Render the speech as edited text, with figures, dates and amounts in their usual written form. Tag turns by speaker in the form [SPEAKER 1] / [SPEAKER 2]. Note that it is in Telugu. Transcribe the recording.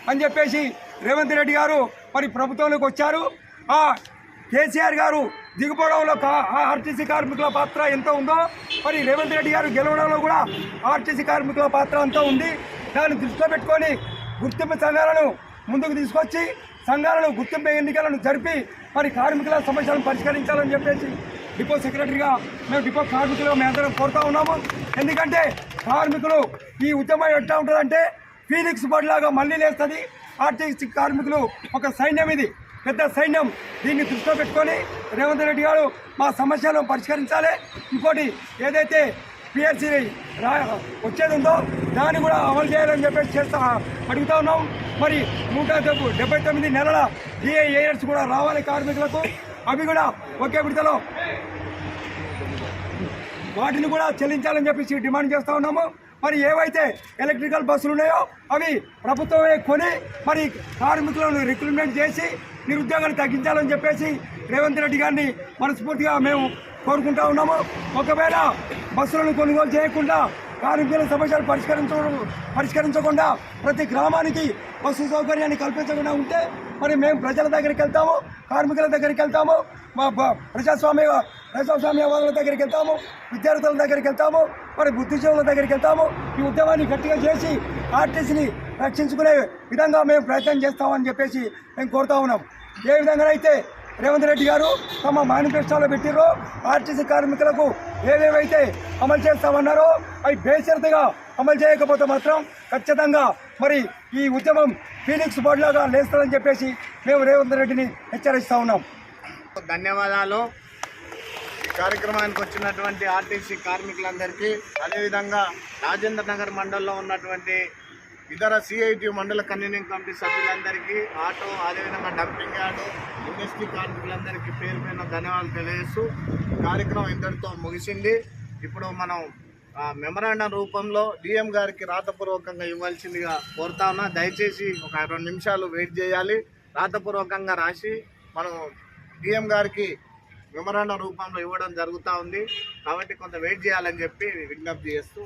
[SPEAKER 1] అని చెప్పేసి రేవంత్ రెడ్డి గారు మరి ప్రభుత్వంలోకి వచ్చారు. కేసీఆర్ గారు దిగుపోవడంలో ఆర్టీసీ కార్మికుల పాత్ర ఎంత ఉందో మరి రేవంత్ రెడ్డి గారు గెలవడంలో కూడా ఆర్టీసీ కార్మికుల పాత్ర అంతా ఉంది. దాన్ని దృష్టిలో పెట్టుకొని గుర్తింపు సంఘాలను ముందుకు తీసుకొచ్చి సంఘాలను గుర్తింపు ఎన్నికలను జరిపి మరి కార్మికుల సమస్యలను పరిష్కరించాలని చెప్పేసి డిపో సెక్రటరీగా మేము డిపో కార్మికులుగా మేమందరం కోరుతా ఉన్నాము. ఎందుకంటే కార్మికులు ఈ ఉద్యమం ఎట్లా ఉంటుందంటే ఫీనిక్స్ బర్డ్లాగా మళ్ళీ లేస్తుంది. ఆర్టీసీ కార్మికులు ఒక సైన్యం, ఇది పెద్ద సైన్యం. దీన్ని దృష్టిలో పెట్టుకొని రేవంత్ రెడ్డి గారు మా సమస్యలను పరిష్కరించాలి. ఇంకోటి ఏదైతే పిఎస్సీ వచ్చేది ఉందో దాన్ని కూడా అమలు చేయాలని చెప్పేసి అడుగుతా ఉన్నాం. మరి 179 నెలల డిఏఎస్ కూడా రావాలి కార్మికులకు. అవి కూడా ఒకే విడతలో వాటిని కూడా చెల్లించాలని చెప్పేసి డిమాండ్ చేస్తూ ఉన్నాము. మరి ఏవైతే ఎలక్ట్రికల్ బస్సులు ఉన్నాయో అవి ప్రభుత్వమే కొని మరి కార్మికులను రిక్రూట్మెంట్ చేసి నిరుద్యోగాన్ని తగ్గించాలని చెప్పేసి రేవంత్ రెడ్డి గారిని మనస్ఫూర్తిగా మేము కోరుకుంటా ఉన్నాము. ఒకవేళ బస్సులను కొనుగోలు చేయకుండా కార్మికుల సమస్యలు పరిష్కరించకుండా ప్రతి గ్రామానికి బస్సు సౌకర్యాన్ని కల్పించకుండా ఉంటే మరి మేము ప్రజల దగ్గరికి వెళ్తాము, కార్మికుల దగ్గరికి వెళ్తాము, మా ప్రజాస్వామ్యవాదుల దగ్గరికి వెళ్తాము, విద్యార్థుల దగ్గరికి వెళ్తాము, మరి బుద్ధిజీవుల దగ్గరికి వెళ్తాము. ఈ ఉద్యమాన్ని గట్టిగా చేసి ఆర్టీసీని రక్షించుకునే విధంగా మేము ప్రయత్నం చేస్తామని చెప్పేసి మేము కోరుతా ఉన్నాం. ఏ విధంగానైతే రేవంత్ రెడ్డి గారు తమ మేనిఫెస్టోలో పెట్టిర్రో ఆర్టీసీ కార్మికులకు ఏవేవైతే అమలు చేస్తామన్నారో అవి బేషరతుగా అమలు చేయకపోతే మాత్రం ఖచ్చితంగా మరి ఈ ఉద్యమం ఫీనిక్స్ బర్డ్లాగా లేస్తుందని చెప్పేసి మేము రేవంత్ రెడ్డిని హెచ్చరిస్తూ ఉన్నాం.
[SPEAKER 2] ధన్యవాదాలు. ఈ కార్యక్రమానికి వచ్చినటువంటి ఆర్టీసీ కార్మికులందరికీ, అదేవిధంగా రాజేంద్ర నగర్ మండలంలో ఉన్నటువంటి ఇతర సిఐటి మండల కన్వీనింగ్ కమిటీ సభ్యులందరికీ, ఆటో అదేవిధంగా డంపింగ్ యార్డు ఇండస్ట్రీ కార్మికులందరికీ పేరు పైన ధన్యవాదాలు తెలియజేస్తూ కార్యక్రమం ఇంతటితో ముగిసింది. ఇప్పుడు మనం మెమరాండం రూపంలో డిఎం గారికి రాతపూర్వకంగా ఇవ్వాల్సిందిగా కోరుతా ఉన్నా. దయచేసి ఒక 2 నిమిషాలు వెయిట్ చేయాలి. రాతపూర్వకంగా రాసి మనం డిఎం గారికి మెమరాండం రూపంలో ఇవ్వడం జరుగుతూ ఉంది. కాబట్టి కొంత వెయిట్ చేయాలని చెప్పి విజ్ఞప్తి చేస్తూ